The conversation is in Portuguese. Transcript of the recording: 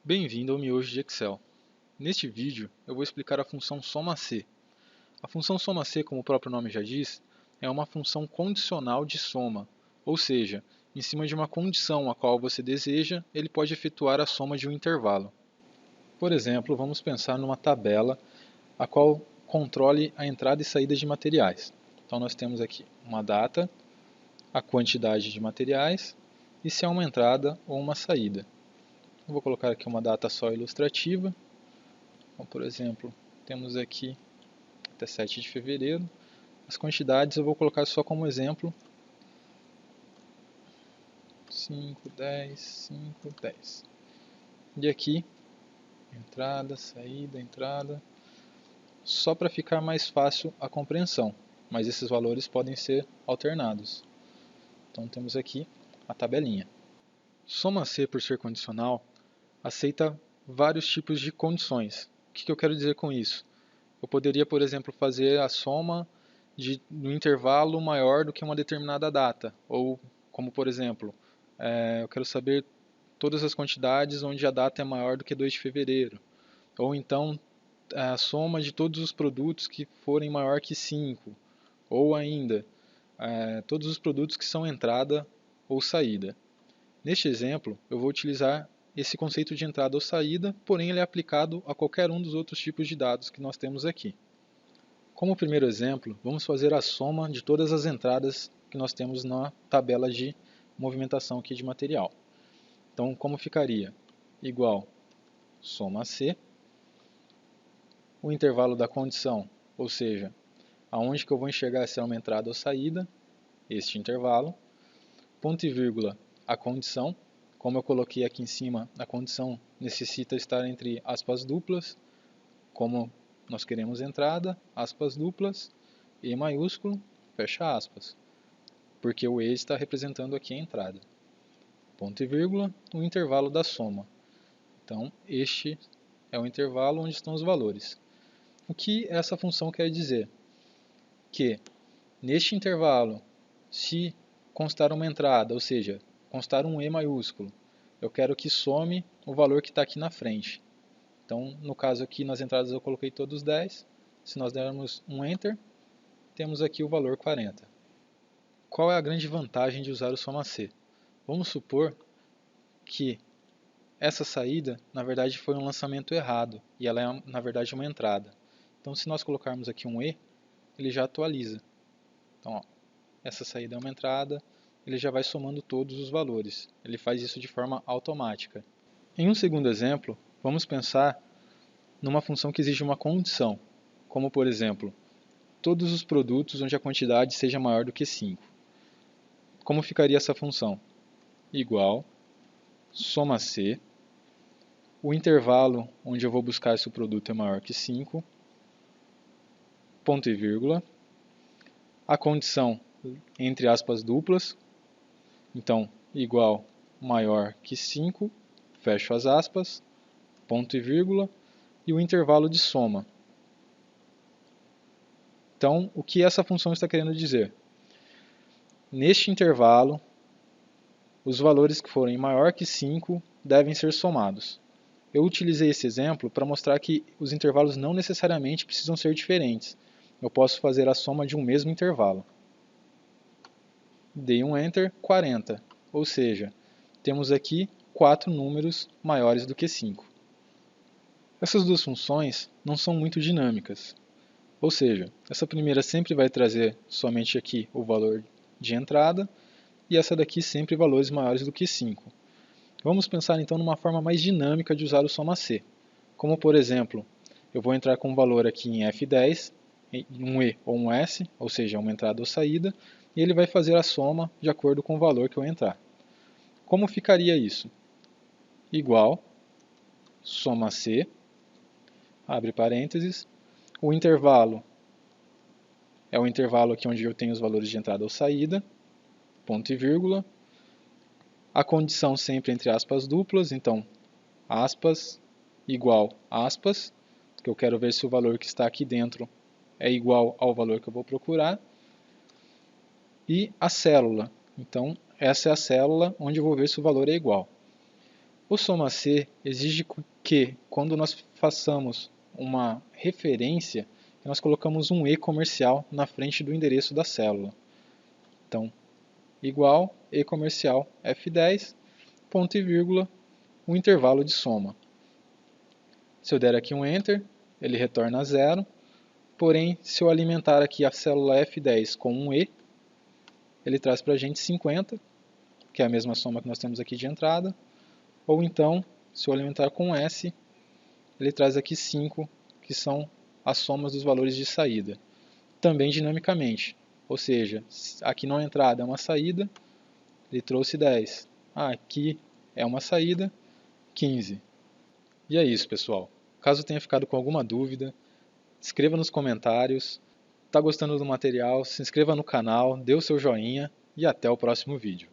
Bem-vindo ao miojo de Excel. Neste vídeo, eu vou explicar a função soma-c. A função soma-c, como o próprio nome já diz, é uma função condicional de soma, ou seja, em cima de uma condição a qual você deseja, ele pode efetuar a soma de um intervalo. Por exemplo, vamos pensar numa tabela a qual controle a entrada e saída de materiais. Então nós temos aqui uma data, a quantidade de materiais e se é uma entrada ou uma saída. Eu vou colocar aqui uma data só ilustrativa. Então, por exemplo, temos aqui até 7 de fevereiro. As quantidades eu vou colocar só como exemplo. 5, 10, 5, 10. E aqui, entrada, saída, entrada. Só para ficar mais fácil a compreensão. Mas esses valores podem ser alternados. Então temos aqui a tabelinha. Soma-c, por ser condicional, aceita vários tipos de condições. O que eu quero dizer com isso? Eu poderia, por exemplo, fazer a soma no intervalo maior do que uma determinada data. Ou, como por exemplo, eu quero saber todas as quantidades onde a data é maior do que 2 de fevereiro. Ou então, a soma de todos os produtos que forem maior que 5. Ou ainda, todos os produtos que são entrada ou saída. Neste exemplo, eu vou utilizar esse conceito de entrada ou saída, porém ele é aplicado a qualquer um dos outros tipos de dados que nós temos aqui. Como primeiro exemplo, vamos fazer a soma de todas as entradas que nós temos na tabela de movimentação aqui de material. Então, como ficaria? Igual soma C, o intervalo da condição, ou seja, aonde que eu vou enxergar se é uma entrada ou saída, este intervalo, ponto e vírgula, a condição. Como eu coloquei aqui em cima, a condição necessita estar entre aspas duplas, como nós queremos entrada, aspas duplas, E maiúsculo, fecha aspas, porque o E está representando aqui a entrada. Ponto e vírgula, o intervalo da soma. Então, este é o intervalo onde estão os valores. O que essa função quer dizer? Que neste intervalo, se constar uma entrada, ou seja, constar um E maiúsculo, eu quero que some o valor que está aqui na frente. Então, no caso aqui, nas entradas eu coloquei todos 10. Se nós dermos um Enter, temos aqui o valor 40. Qual é a grande vantagem de usar o soma-c? Vamos supor que essa saída, na verdade, foi um lançamento errado, e ela é, na verdade, uma entrada. Então, se nós colocarmos aqui um E, ele já atualiza. Então, ó, essa saída é uma entrada, ele já vai somando todos os valores. Ele faz isso de forma automática. Em um segundo exemplo, vamos pensar numa função que exige uma condição, como por exemplo, todos os produtos onde a quantidade seja maior do que 5. Como ficaria essa função? Igual, soma C, o intervalo onde eu vou buscar se o produto é maior que 5, ponto e vírgula, a condição entre aspas duplas, então igual maior que 5, fecho as aspas, ponto e vírgula, e o intervalo de soma. Então, o que essa função está querendo dizer? Neste intervalo, os valores que forem maior que 5 devem ser somados. Eu utilizei esse exemplo para mostrar que os intervalos não necessariamente precisam ser diferentes. Eu posso fazer a soma de um mesmo intervalo. Dei um Enter, 40. Ou seja, temos aqui 4 números maiores do que 5. Essas duas funções não são muito dinâmicas. Ou seja, essa primeira sempre vai trazer somente aqui o valor de entrada e essa daqui sempre valores maiores do que 5. Vamos pensar então numa forma mais dinâmica de usar o soma-c. Como por exemplo, eu vou entrar com um valor aqui em F10, um E ou um S, ou seja, uma entrada ou saída, e ele vai fazer a soma de acordo com o valor que eu entrar. Como ficaria isso? Igual, soma-c, abre parênteses, o intervalo é o intervalo aqui onde eu tenho os valores de entrada ou saída, ponto e vírgula, a condição sempre entre aspas duplas, então aspas igual aspas, que eu quero ver se o valor que está aqui dentro é igual ao valor que eu vou procurar, e a célula. Então, essa é a célula onde eu vou ver se o valor é igual. O soma C exige que, quando nós façamos uma referência, nós colocamos um E comercial na frente do endereço da célula. Então, igual E comercial F10, ponto e vírgula, o intervalo de soma. Se eu der aqui um Enter, ele retorna 0, porém, se eu alimentar aqui a célula F10 com um E, ele traz para a gente 50, que é a mesma soma que nós temos aqui de entrada, ou então, se eu alimentar com S, ele traz aqui 5, que são as somas dos valores de saída. Também dinamicamente, ou seja, aqui na entrada é uma saída, ele trouxe 10. Aqui é uma saída, 15. E é isso, pessoal. Caso tenha ficado com alguma dúvida, escreva nos comentários. Está gostando do material? Se inscreva no canal, dê o seu joinha e até o próximo vídeo.